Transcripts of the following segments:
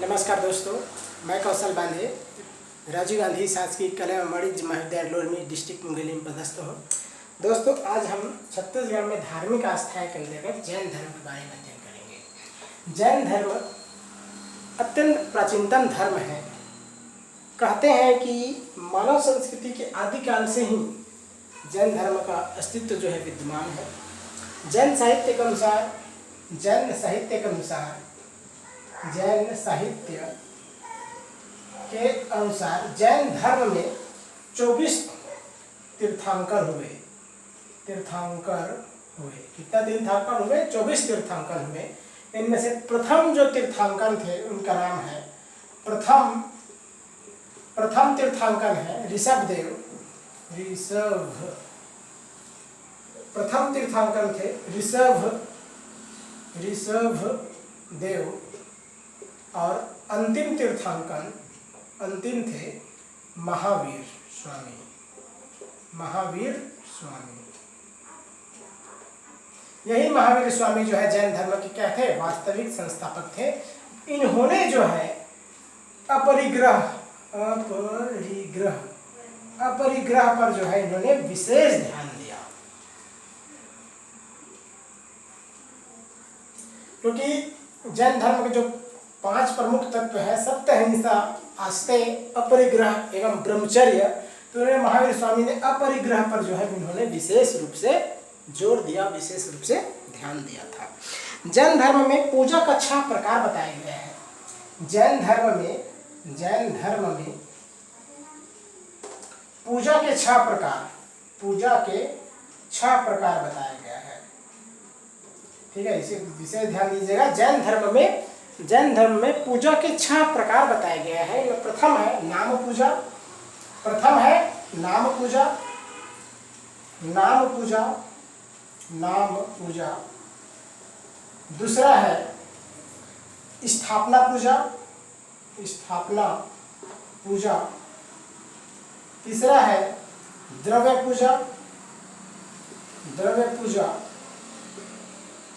नमस्कार दोस्तों, मैं कौशल बांधे राजीव गांधी शासकीय कला वाणिज्य महाविद्यालय लोरमी डिस्ट्रिक्ट मुंगेली में पदस्थ हूँ। दोस्तों, आज हम छत्तीसगढ़ में धार्मिक आस्थाएं को लेकर जैन धर्म के बारे में अध्ययन करेंगे। जैन धर्म अत्यंत प्राचीनतम धर्म है। कहते हैं कि मानव संस्कृति के आदिकाल से ही जैन धर्म का अस्तित्व जो है विद्यमान है। जैन साहित्य के अनुसार जैन साहित्य के अनुसार जैन धर्म में 24 तीर्थंकर हुए। कितना तीर्थंकर हुए? 24 तीर्थंकर हुए। इनमें से प्रथम जो तीर्थंकर थे उनका नाम है प्रथम तीर्थंकर है ऋषभदेव। प्रथम तीर्थंकर थे ऋषभदेव और अंतिम थे महावीर स्वामी। यही महावीर स्वामी जो है जैन धर्म के क्या थे? वास्तविक संस्थापक थे। इन्होंने जो है अपरिग्रह पर जो है इन्होंने विशेष ध्यान दिया, क्योंकि जैन धर्म के जो 5 प्रमुख तत्व है सत्य, अहिंसा, आस्ते, अपरिग्रह एवं ब्रह्मचर्य, तो उन्होंने महावीर स्वामी ने अपरिग्रह पर जो है इन्होंने विशेष रूप से जोर दिया, विशेष रूप से ध्यान दिया था। जैन धर्म में पूजा का 6 प्रकार बताए गए हैं। जैन धर्म में पूजा के 6 प्रकार बताया गया है। ठीक है, इसे विशेष ध्यान दीजिएगा। जैन धर्म में पूजा के 6 प्रकार बताए गए हैं। इनमें प्रथम है नाम पूजा। दूसरा है स्थापना पूजा। तीसरा है द्रव्य पूजा।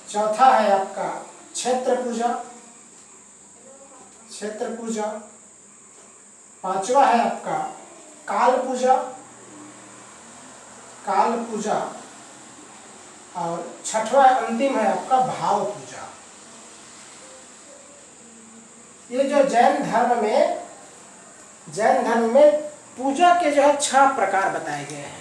चौथा है आपका क्षेत्र पूजा। पांचवा है आपका काल पूजा। और छठवा अंतिम है आपका भाव पूजा। ये जो जैन धर्म में पूजा के जो है 6 प्रकार बताए गए हैं।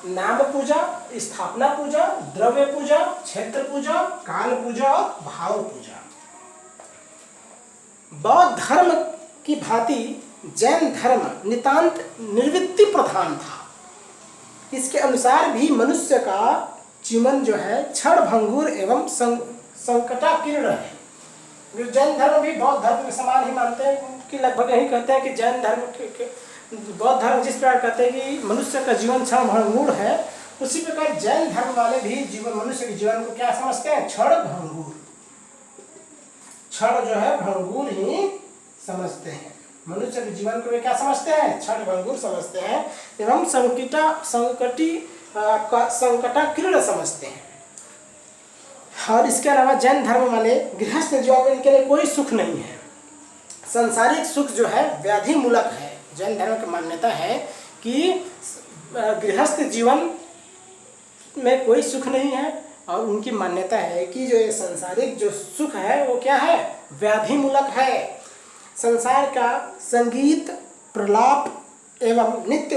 नाम पूजा, स्थापना पूजा, द्रव्य पूजा, क्षेत्र पूजा, काल पूजा और भाव पूजा। बौद्ध धर्म की भांति जैन धर्म नितांत निर्वृत्ति प्रधान था। इसके अनुसार भी मनुष्य का जीवन जो है क्षण भंगुर एवं संकटाकीर्ण है। जो जैन धर्म भी बौद्ध धर्म के समान ही मानते हैं कि लगभग यही कहते हैं कि जैन धर्म बौद्ध धर्म जिस प्रकार कहते हैं कि मनुष्य का जीवन क्षण भंगुर है, उसी प्रकार जैन धर्म वाले भी मनुष्य के जीवन को क्या समझते हैं? क्षण जो है भंगुर ही समझते हैं। मनुष्य के जीवन को वे क्या समझते हैं? क्षण भंगुर समझते हैं एवं संकटाकीर्ण समझते हैं। और इसके अलावा जैन धर्म वाले गृहस्थ जीवन में इनके लिए कोई सुख नहीं है। सांसारिक सुख जो है व्याधि मूलक है। जैन धर्म की मान्यता है कि गृहस्थ जीवन में कोई सुख नहीं है, और उनकी मान्यता है कि जो ये सांसारिक जो सुख है वो क्या है? व्याधि मूलक है। संसार का संगीत, प्रलाप एवं नित्य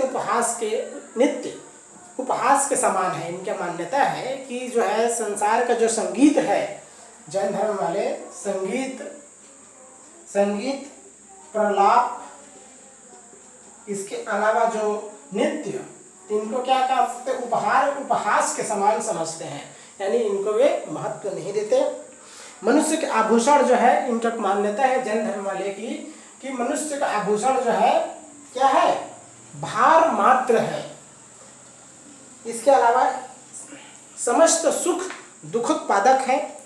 उपहास के समान है। इनका मान्यता है कि जो है संसार का जो संगीत है, जैन धर्म वाले संगीत, प्रलाप, इसके अलावा जो नृत्य, इनको क्या कहते हैं? उपहास के समान समझते हैं, यानी इनको वे महत्व नहीं देते। मनुष्य के आभूषण जो है, इनका मान्यता है जैन धर्म वाले की कि मनुष्य का आभूषण जो है क्या है? भार मात्र है। इसके अलावा समस्त सुख दुखोत्पादक है।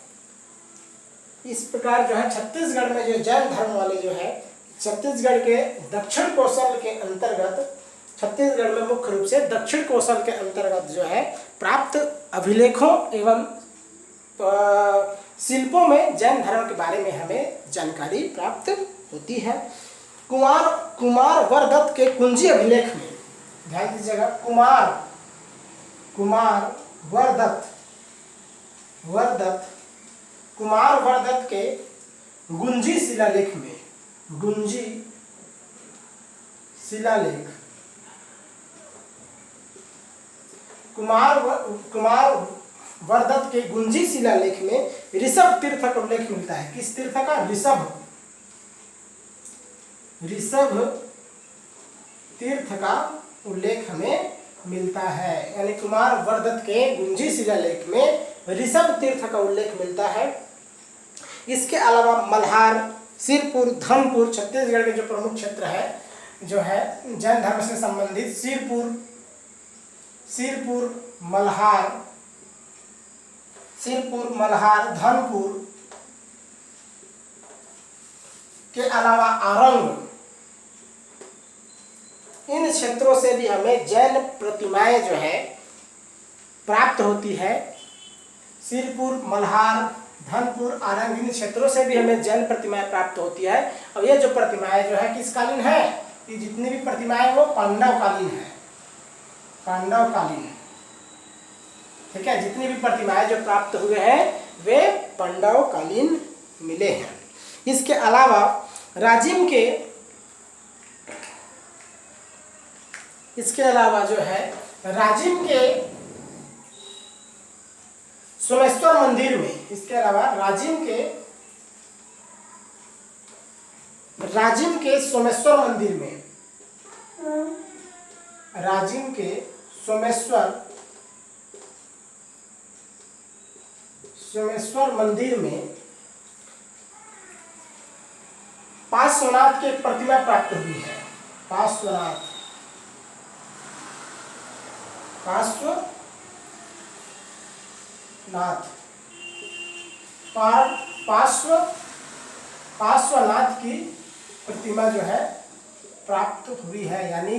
इस प्रकार जो है छत्तीसगढ़ में जो जैन धर्म वाले जो है, छत्तीसगढ़ के दक्षिण कौशल के अंतर्गत, छत्तीसगढ़ में मुख्य रूप से दक्षिण कौशल के अंतर्गत जो है प्राप्त अभिलेखों एवं शिल्पों में जैन धर्म के बारे में हमें जानकारी प्राप्त होती है। कुमार वरदत्त के कुंजी अभिलेख में, ध्यान दीजिएगा, कुमार वरदत्त के गुंजी शिलालेख में, गुंजी शिलालेख, कुमार वरदत्त के गुंजी शिलालेख में ऋषभ तीर्थ का उल्लेख मिलता है। किस तीर्थ का? ऋषभ तीर्थ का उल्लेख हमें मिलता है। यानी कुमार वरदत्त के गुंजी शिलालेख में ऋषभ तीर्थ का उल्लेख मिलता है। इसके अलावा मल्हार, सिरपुर, धनपुर, छत्तीसगढ़ के जो प्रमुख क्षेत्र है जो है जैन धर्म से संबंधित, सिरपुर, मल्हार, धनपुर के अलावा आरंग, इन क्षेत्रों से भी हमें जैन प्रतिमाएं जो है प्राप्त होती है। सिरपुर, मल्हार, धनपुर, आरंग, इन क्षेत्रों से भी हमें जैन प्रतिमाएं प्राप्त होती है। और ये जो प्रतिमाएं जो है किस कालीन है? ये जितनी भी प्रतिमाएं वो पांडवकालीन है, ठीक है। जितनी भी प्रतिमाएं जो प्राप्त हुए हैं वे पांडवकालीन मिले हैं। इसके अलावा राजिम के सोमेश्वर मंदिर में, राजिम के सोमेश्वर मंदिर में, राजिम के सोमेश्वर मंदिर में पार्श्वनाथ की प्रतिमा प्राप्त हुई है। पार्श्वनाथ की प्रतिमा जो है प्राप्त हुई है। यानी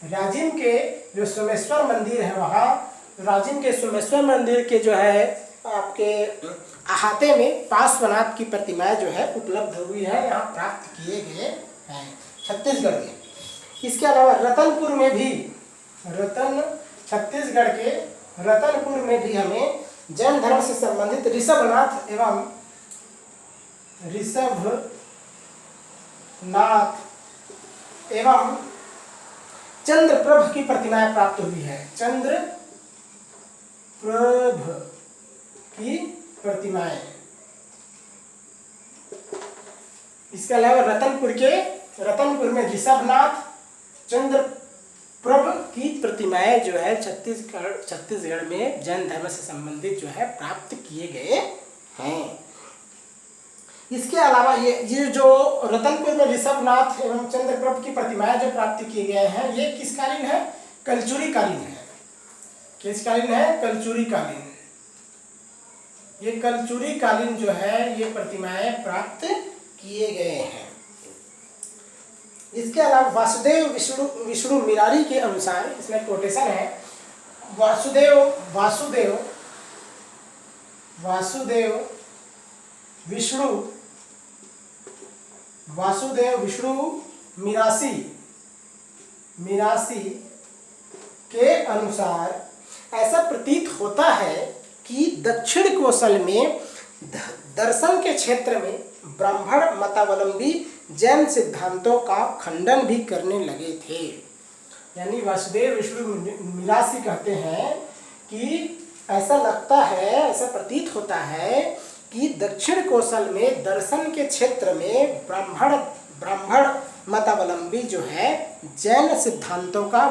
राजिम के जो सोमेश्वर मंदिर है, वहाँ राजिम के सोमेश्वर मंदिर के जो है आपके अहाते में पार्श्वनाथ की प्रतिमाएं जो है उपलब्ध हुई है, यहाँ प्राप्त किए गए हैं छत्तीसगढ़ में। इसके अलावा रतनपुर में भी, छत्तीसगढ़ के रतनपुर में भी हमें जैन धर्म से संबंधित ऋषभनाथ एवं चंद्रप्रभ की प्रतिमाएं प्राप्त हुई है। चंद्रप्रभ की प्रतिमाएं। इसके अलावा रतनपुर में ऋषभनाथ, चंद्रप्रभ की प्रतिमाएं जो है छत्तीसगढ़ में जैन धर्म से संबंधित जो है प्राप्त किए गए हैं। इसके अलावा ये जो रतनपुर में ऋषभनाथ एवं चंद्रप्रभ की प्रतिमाएं जो प्राप्त किए गए हैं, ये किस कालीन है? कलचुरी कालीन है। किस कालीन है? कलचुरी कालीन। ये कलचुरी कालीन जो है ये प्रतिमाएं प्राप्त किए गए हैं। इसके अलावा वासुदेव विष्णु मिरारी के अनुसार, इसमें कोटेशन है, वासुदेव विष्णु मिरासी के अनुसार ऐसा प्रतीत होता है कि दक्षिण कोसल में दर्शन के क्षेत्र में ब्राह्मण मतावलंबी जैन सिद्धांतों का खंडन भी करने लगे थे। यानी वासुदेव विष्णु मिरासी कहते हैं कि ऐसा लगता है, ऐसा प्रतीत होता है कि दक्षिण कोसल में दर्शन के क्षेत्र में ब्राह्मण मतावलंबी जो है जैन सिद्धांतों का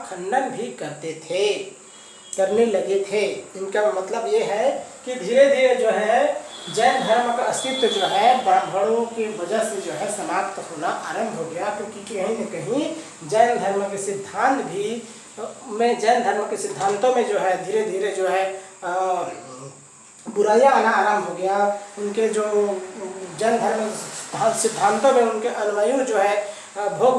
खंडन भी करने लगे थे। इनका मतलब ये है कि धीरे धीरे जो है जैन धर्म का अस्तित्व जो है ब्राह्मणों की वजह से जो है समाप्त होना आरंभ हो गया, क्योंकि कहीं न कहीं जैन धर्म के सिद्धांतों में जो है धीरे धीरे जो है बुराइयां आना आरंभ हो गया। उनके जो जैन धर्म सिद्धांतों में उनके अनुयायी जो है भोग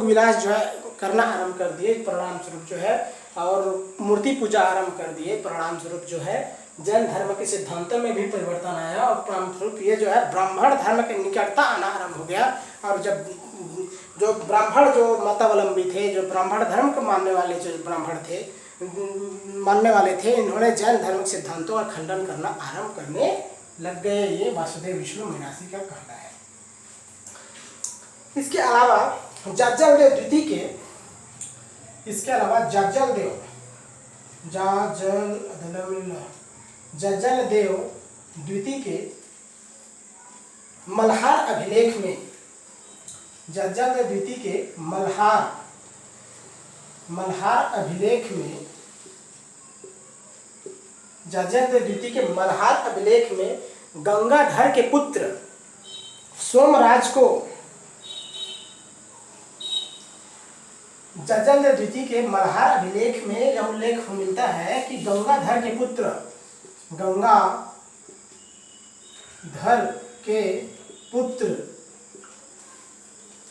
विलास जो है करना आरंभ कर दिए परिणाम स्वरूप जो है, और मूर्ति पूजा आरंभ कर दिए परिणाम स्वरूप जो है जैन धर्म के सिद्धांतों में भी परिवर्तन आया और परिणामस्वरूप ये जो है ब्राह्मण धर्म के निकटता आना आरंभ हो गया। और जब जो ब्राह्मण जो मतावलंबी थे, जो ब्राह्मण धर्म को मानने वाले जो ब्राह्मण थे मानने वाले थे, इन्होंने जैन धर्म के सिद्धांतों का खंडन करना आरंभ करने लग गए। ये वासुदेव विष्णु मीनाक्षी का कहना है। इसके अलावा जाज्जल देव द्वितीय के, इसके अलावा जाज्जल देव द्वितीय के मल्हार अभिलेख में, जाज्जल देव द्वितीय के मल्हार अभिलेख में, जाज्जल देव द्वितीय के मल्हार अभिलेख में गंगाधर के पुत्र सोमराज को, जाज्जल देव द्वितीय के मल्हार अभिलेख में यह उल्लेख मिलता है कि गंगाधर के पुत्र, गंगाधर के पुत्र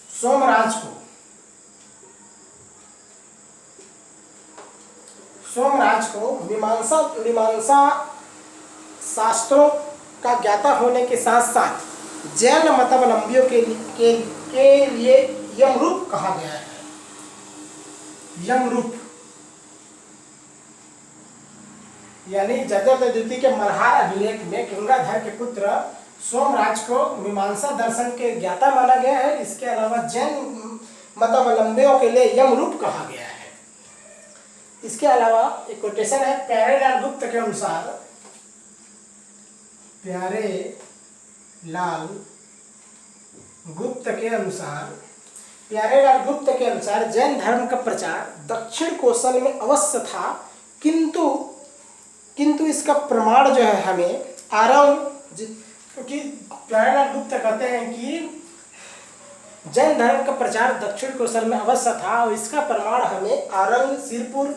सोमराज को मीमांसा शास्त्रों का ज्ञाता होने के साथ साथ जैन मतावलंबियों के लिए यमरूप कहा गया है। यमरूप यानी जाज्जल देव द्वितीय के मल्हार अभिलेख में गंगाधर के पुत्र सोमराज को मीमांसा दर्शन के ज्ञाता माना गया है। इसके अलावा जैन मतावलंबियों के लिए यमरूप कहा गया है। इसके अलावा एक कोटेशन है प्यारेलाल गुप्त के अनुसार, प्यारेलाल गुप्त के अनुसार जैन धर्म का प्रचार दक्षिण कोसल में अवश्य था, किंतु इसका प्रमाण जो है हमें क्योंकि प्यारेलाल गुप्त कहते हैं कि जैन धर्म का प्रचार दक्षिण कोसल में अवश्य था और इसका प्रमाण हमें आरंग, सिरपुर,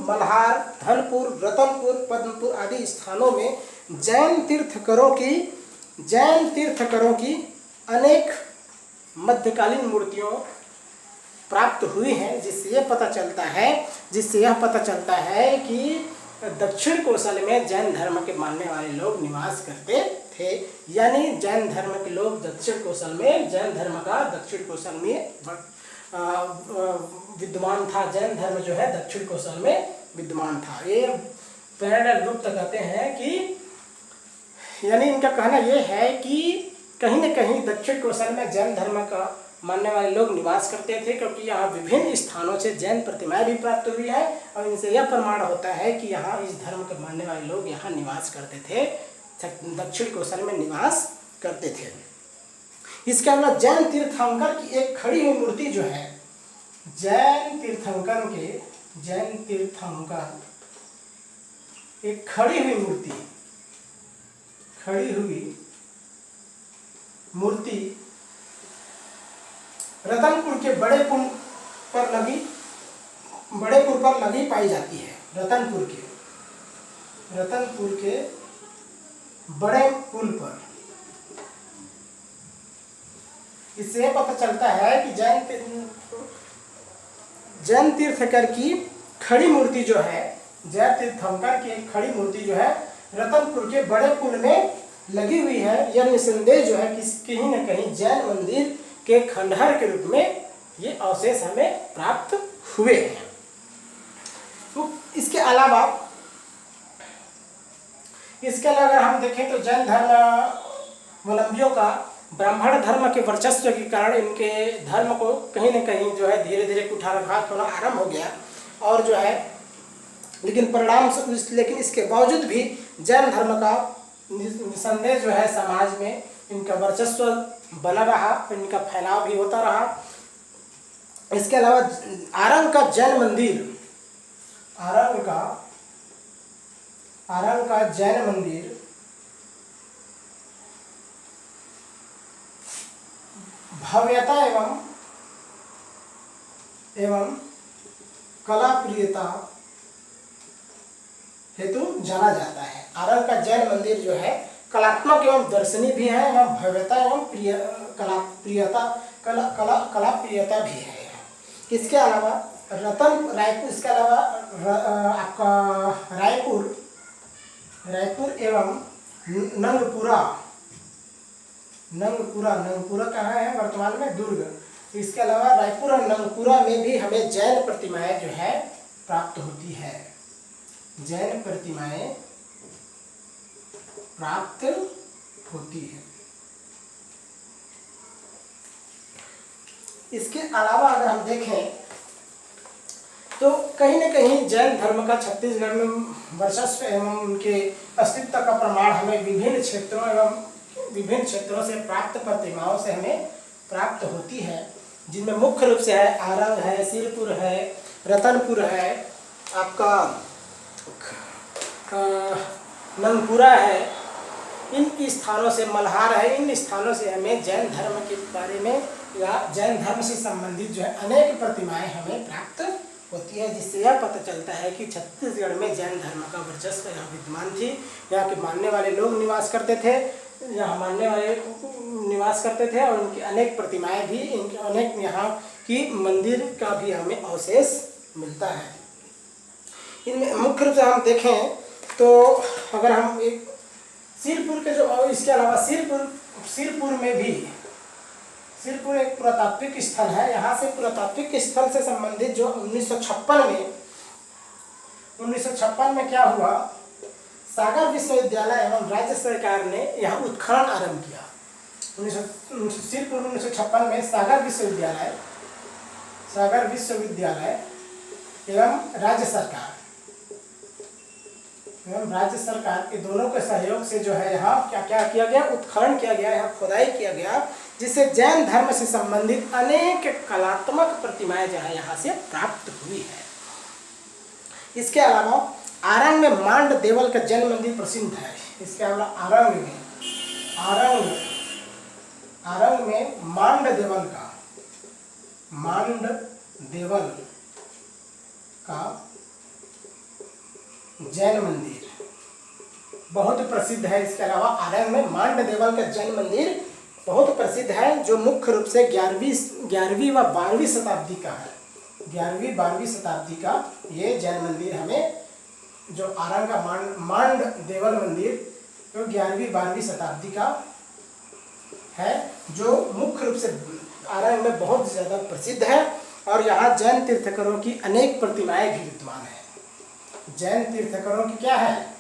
मल्हार, धनपुर, रतनपुर, पद्मपुर आदि स्थानों में जैन तीर्थकरों की अनेक मध्यकालीन मूर्तियों प्राप्त हुई हैं, जिससे यह पता चलता है कि दक्षिण कोसल में जैन धर्म के मानने वाले लोग निवास करते थे। यानी जैन धर्म के लोग दक्षिण कोसल में, जैन धर्म का दक्षिण कोसल में विद्यमान था। जैन धर्म जो है दक्षिण कोसल में विद्यमान था। ये प्यारेलाल गुप्त कहते हैं कि, यानी इनका कहना यह है कि कहीं न कहीं दक्षिण कोसल में जैन धर्म का मानने वाले लोग निवास करते थे, क्योंकि यहाँ विभिन्न स्थानों से जैन प्रतिमाएं भी प्राप्त हुई है और इनसे यह प्रमाण होता है कि यहाँ इस धर्म के मानने वाले लोग यहाँ निवास करते थे, दक्षिण कोसल में निवास करते थे। इसके अलावा जैन तीर्थंकर की एक खड़ी हुई मूर्ति जो है, जैन तीर्थंकर एक खड़ी हुई मूर्ति रतनपुर के बड़े पुल पर लगी पाई जाती है। रतनपुर के बड़े पुल पर। इससे पता चलता है कि जैन तीर्थंकर की खड़ी मूर्ति जो है, जैन तीर्थंकर की एक खड़ी मूर्ति जो है रतनपुर के बड़े पुल में लगी हुई है। यह निसंदेह जो है कि कहीं न कहीं जैन मंदिर के खंडहर के रूप में ये अवशेष हमें प्राप्त हुए हैं। तो इसके अलावा अगर हम देखें तो जैन धर्मावलंबियों का ब्राह्मण धर्म के वर्चस्व के कारण इनके धर्म को कहीं न कहीं जो है धीरे धीरे कुठाराघात होना आरंभ हो गया और जो है लेकिन इसके बावजूद भी जैन धर्म का निसंदेह जो है समाज में इनका वर्चस्व बना रहा, इनका फैलाव भी होता रहा। इसके अलावा आरंग का जैन मंदिर भव्यता एवं कला प्रियता हेतु जाना जाता है। आरंग का जैन मंदिर जो है कलात्मक एवं दर्शनीय भी है एवं भव्यता एवं कला प्रियता भी है। इसके अलावा आपका रायपुर एवं नंगपुरा, नंगपुरा कहाँ है वर्तमान में? दुर्ग। इसके अलावा रायपुर और नंगपुरा में भी हमें जैन प्रतिमाएं जो है प्राप्त होती है, जैन प्रतिमाएं प्राप्त होती है। इसके अलावा अगर हम देखें तो कहीं न कहीं जैन धर्म का छत्तीसगढ़ में वर्चस्व एवं उनके अस्तित्व का प्रमाण हमें विभिन्न क्षेत्रों से प्राप्त प्रतिमाओं से हमें प्राप्त होती है, जिनमें मुख्य रूप से है आरंग है, सिरपुर है, रतनपुर है, आपका नंगपुरा है, इन स्थानों से, मल्हार है, इन स्थानों से हमें जैन धर्म के बारे में या जैन धर्म से संबंधित जो है अनेक प्रतिमाएं हमें प्राप्त होती है, जिससे यह पता चलता है कि छत्तीसगढ़ में जैन धर्म का वर्चस्व यहाँ विद्यमान थी। यहाँ के मानने वाले लोग निवास करते थे, यहाँ मानने वाले निवास करते थे और उनकी अनेक प्रतिमाएं भी, इनके अनेक यहाँ की मंदिर का भी हमें अवशेष मिलता है। इनमें मुख्य रूप से हम देखें तो अगर हम एक सिरपुर के जो, इसके अलावा सिरपुर में भी, सिरपुर एक पुरातात्विक स्थल है। यहाँ से पुरातात्विक स्थल से संबंधित जो 1956 में क्या हुआ, सागर विश्वविद्यालय एवं राज्य सरकार ने यहाँ उत्खनन आरंभ किया। सिरपुर 1956 में सागर विश्वविद्यालय एवं राज्य सरकार के दोनों के सहयोग से जो है यहाँ क्या किया गया, उत्खनन किया गया, यहाँ खुदाई किया गया, जिससे जैन धर्म से संबंधित अनेक कलात्मक प्रतिमाएं जो है यहाँ से प्राप्त हुई है। इसके अलावा आरंग में मांड देवल का जैन मंदिर प्रसिद्ध है। इसके अलावा आरंग में मांड देवल का जैन मंदिर बहुत प्रसिद्ध है। इसके अलावा आरंग में मांड देवल का जैन मंदिर बहुत प्रसिद्ध है, जो मुख्य रूप से 11वीं व 12वीं शताब्दी का है। 11वीं-12वीं शताब्दी का ये जैन मंदिर हमें, जो आरंग का मांड देवल मंदिर, जो 11वीं-12वीं शताब्दी का है, जो मुख्य रूप से आरंग में बहुत ज़्यादा प्रसिद्ध है। और यहाँ जैन तीर्थंकरों की अनेक प्रतिमाएं भी विद्यमान है। जैन तीर्थंकरों की क्या है,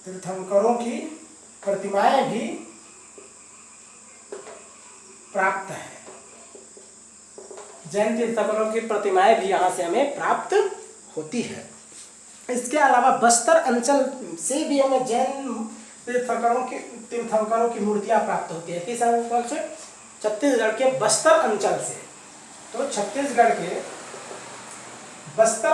तीर्थंकरों की प्रतिमाएं भी प्राप्त है। जैन तीर्थंकरों की प्रतिमाएं भी यहाँ से हमें प्राप्त होती है। इसके अलावा बस्तर अंचल से भी हमें जैन तीर्थंकरों की मूर्तियां प्राप्त होती है। किस अंचल से? छत्तीसगढ़ के बस्तर अंचल से। तो छत्तीसगढ़ के बस्तर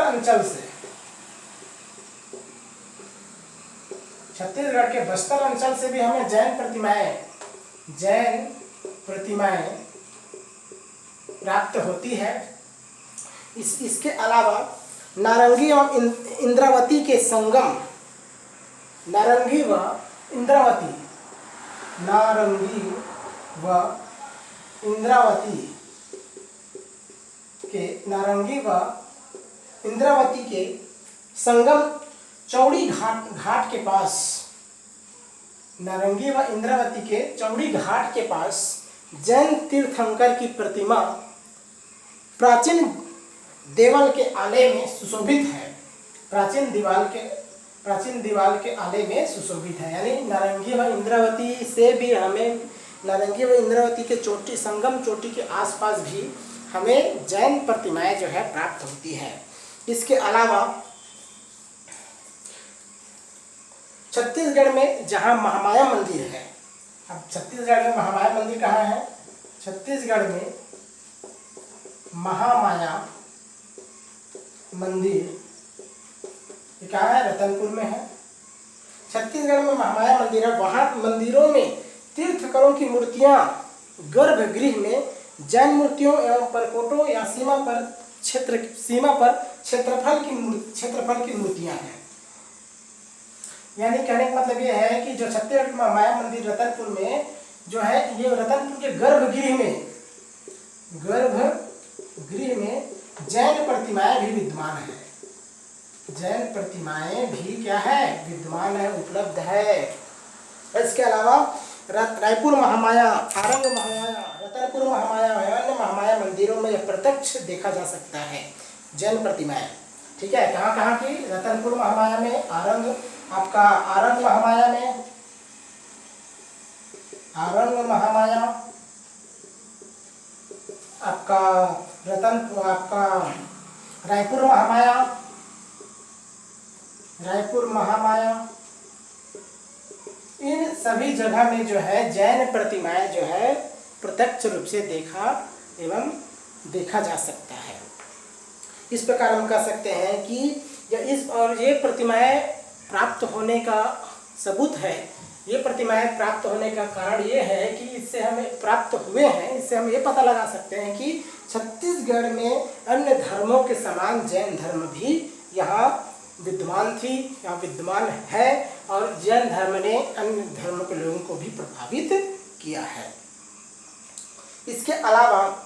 अंचल से भी हमें जैन प्रतिमाएं प्राप्त होती है। इसके अलावा नारंगी एवं इंद्रावती के संगम, नारंगी व इंद्रावती के संगम चौड़ी घाट के पास, नारंगी व इंद्रावती के चौड़ी घाट के पास जैन तीर्थंकर की प्रतिमा प्राचीन देवल के आले में सुशोभित है। प्राचीन दीवाल के आले में सुशोभित है। यानी नारंगी व इंद्रावती से भी हमें, नारंगी व इंद्रावती के चोटी, संगम चोटी के आसपास भी हमें जैन प्रतिमाएं जो है प्राप्त होती है। इसके अलावा छत्तीसगढ़ में जहाँ महामाया मंदिर है, अब छत्तीसगढ़ में महामाया मंदिर कहाँ है? छत्तीसगढ़ में महामाया मंदिर क्या है? रतनपुर में है। छत्तीसगढ़ में महामाया मंदिर है। वहाँ मंदिरों में तीर्थंकरों की मूर्तियाँ गर्भगृह में जैन मूर्तियों एवं परकोटों या सीमा पर क्षेत्रफल की मूर्तियाँ हैं। यानी कहने का मतलब ये है कि जो छत्तीसगढ़ महामाया मंदिर रतनपुर में जो है, ये रतनपुर के गर्भगृह में जैन प्रतिमाएं भी विद्यमान है। जैन प्रतिमाएं भी क्या है, विद्यमान है, उपलब्ध है। इसके अलावा रायपुर महामाया, आरंग महामाया, रतनपुर महामाया है, अन्य महामाया मंदिरों में यह प्रत्यक्ष देखा जा सकता है जैन प्रतिमाएं। ठीक है, कहाँ कहाँ की, रतनपुर महामाया में, आरंग आपका आरंग महामाया में, आरंग महामाया आपका आपका रायपुर महामाया, रायपुर महामाया, इन सभी जगह में जो है जैन प्रतिमाएं जो है प्रत्यक्ष रूप से देखा जा सकता है। इस प्रकार हम कह सकते हैं कि ये प्रतिमाएं प्राप्त होने का सबूत है, ये प्रतिमाएं प्राप्त होने का कारण ये है कि इससे हमें प्राप्त हुए हैं, इससे हम ये पता लगा सकते हैं कि छत्तीसगढ़ में अन्य धर्मों के समान जैन धर्म भी यहाँ विद्यमान थी, यहाँ विद्यमान है, और जैन धर्म ने अन्य धर्म के लोगों को भी प्रभावित किया है। इसके अलावा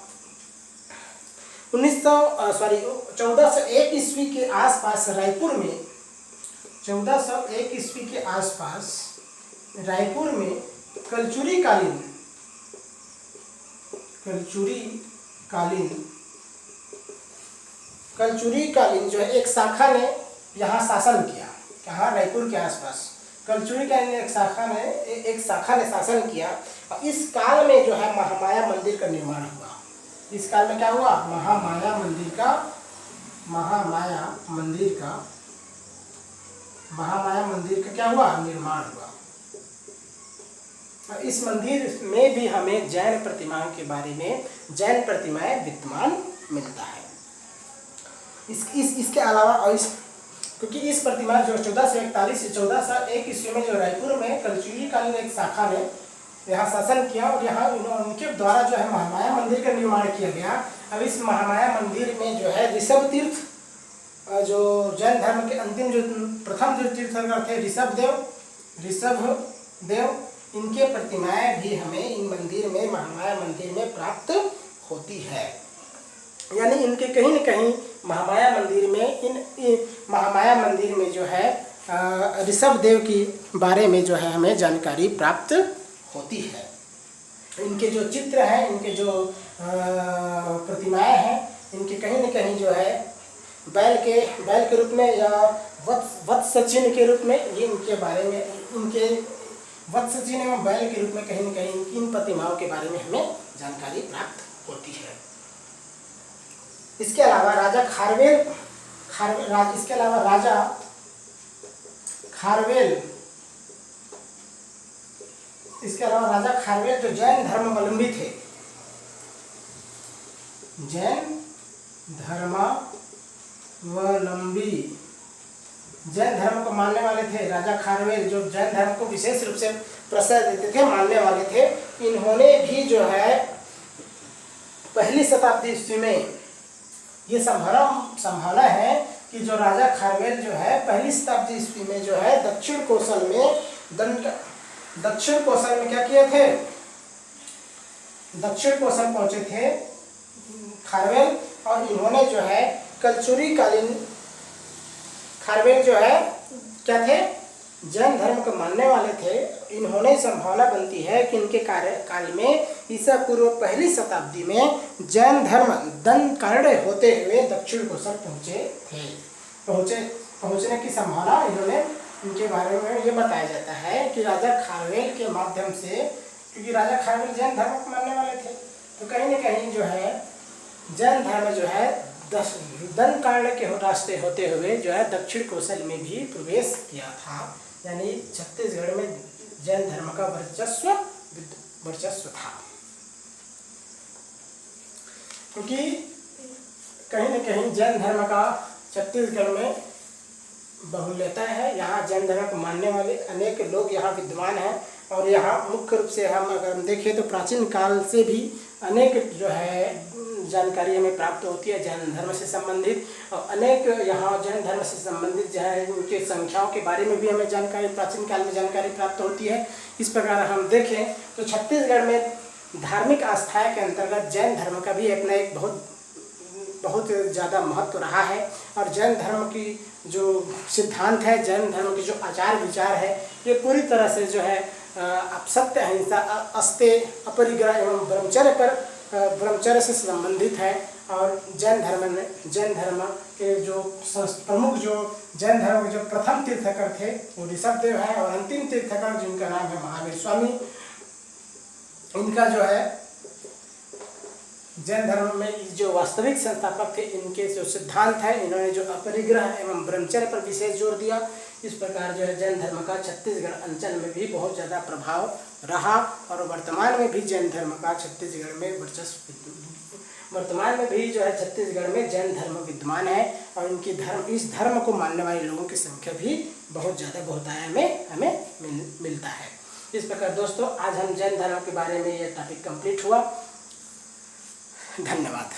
1401 ईस्वी के आसपास रायपुर में, 1401 ईस्वी के आसपास रायपुर में कलचुरी कालीन जो है एक शाखा ने यहाँ शासन किया। कहाँ, रायपुर के आसपास कलचुरी कालीन एक शाखा ने शासन किया। और इस काल में जो है महामाया मंदिर का निर्माण हुआ। इस काल में क्या हुआ, महामाया मंदिर का क्या हुआ, निर्माण हुआ। इस मंदिर में भी हमें जैन प्रतिमाओं के बारे में, जैन प्रतिमाएं विद्यमान मिलता है। इसके अलावा और क्योंकि इस प्रतिमा जो 1441 से 1401 ईस्वी में जो रायपुर में कलचुरी कालीन एक शाखा ने यहाँ शासन किया, और यहाँ उनके द्वारा जो है महामाया मंदिर का निर्माण किया गया। अब इस महामाया मंदिर में जो है ऋषभ तीर्थ, जो जैन धर्म के अंतिम जो प्रथम जो तीर्थंकर थे ऋषभ देव, इनके प्रतिमाएं भी हमें इन मंदिर में, महामाया मंदिर में प्राप्त होती है। यानी इनके कहीं न कहीं महामाया मंदिर में जो है ऋषभ देव की बारे में जो है हमें जानकारी प्राप्त होती है। इनके जो चित्र हैं, इनके जो प्रतिमाएं हैं, इनके कहीं न कहीं जो है बैल के रूप में या वत्स चिन्ह के रूप में, ये इनके बारे में, इनके वत्स चिन्ह एवं बैल के रूप में कहीं न कहीं इन प्रतिमाओं के बारे में हमें जानकारी प्राप्त होती है। इसके अलावा राजा खारवेल जो जैन धर्मावलंबी थे, जैन धर्म को मानने वाले थे। राजा खारवेल जो जैन धर्म को विशेष रूप से प्रश्रय देते थे, मानने वाले थे, इन्होंने भी जो है पहली शताब्दी ईस्वी में ये संभाला है कि जो राजा खारवेल जो है पहली शताब्दी ईस्वी में जो है दक्षिण कौशल में क्या किए थे, दक्षिण कौशल पहुंचे थे खारवेल, और इन्होंने जो है कलचुरी कालीन, खारवेल जो है क्या थे, जैन धर्म को मानने वाले थे। इन्होंने संभावना बनती है कि इनके कार्यकाल में ईसा पूर्व पहली शताब्दी में जैन धर्म दंडकारण्य होते हुए दक्षिण कौशल पहुँचने की संभावना इन्होंने, इनके बारे में ये बताया जाता है कि राजा खारवेल के माध्यम से, क्योंकि राजा खारवेल जैन धर्म को मानने वाले थे, तो कहीं न कहीं जो है जैन धर्म जो है दंडकारण्य के रास्ते होते हुए जो है दक्षिण कौशल में भी प्रवेश किया था। यानी छत्तीसगढ़ में जैन धर्म का वर्चस्व था, क्योंकि कहीं न कहीं जैन धर्म का छत्तीसगढ़ में बहुल्यता है। यहाँ जैन धर्म को मानने वाले अनेक लोग यहाँ विद्यमान हैं, और यहाँ मुख्य रूप से अगर हम देखें तो प्राचीन काल से भी अनेक जो है जानकारी हमें प्राप्त होती है जैन धर्म से संबंधित, और अनेक यहाँ जैन धर्म से संबंधित जो है उनके संख्याओं के बारे में भी हमें जानकारी प्राचीन काल में जानकारी प्राप्त होती है। इस प्रकार हम देखें तो छत्तीसगढ़ में धार्मिक आस्थाएं के अंतर्गत जैन धर्म का भी अपना एक बहुत ज़्यादा महत्व रहा है, और जैन धर्म की जो सिद्धांत है, जैन धर्म के जो आचार विचार है, ये पूरी तरह से जो है सत्य, अहिंसा, अस्तेय, अपरिग्रह एवं ब्रह्मचर्य से संबंधित है। और जैन धर्म के जो प्रमुख, जो जैन धर्म के जो प्रथम तीर्थकर थे वो ऋषभदेव है, और अंतिम तीर्थकर जिनका नाम है महावीर स्वामी, इनका जो है जैन धर्म में जो वास्तविक संस्थापक थे, इनके जो सिद्धांत है, इन्होंने जो अपरिग्रह एवं ब्रह्मचर्य पर विशेष जोर दिया। इस प्रकार जो है जैन धर्म का छत्तीसगढ़ अंचल में भी बहुत ज़्यादा प्रभाव रहा, और वर्तमान में भी जैन धर्म का छत्तीसगढ़ में छत्तीसगढ़ में जैन धर्म विद्यमान है, और इस धर्म को मानने वाले लोगों की संख्या भी बहुत ज़्यादा बहुतायत में हमें मिलता है। इस प्रकार दोस्तों, आज हम जैन धर्म के बारे में ये टॉपिक कंप्लीट हुआ। धन्यवाद।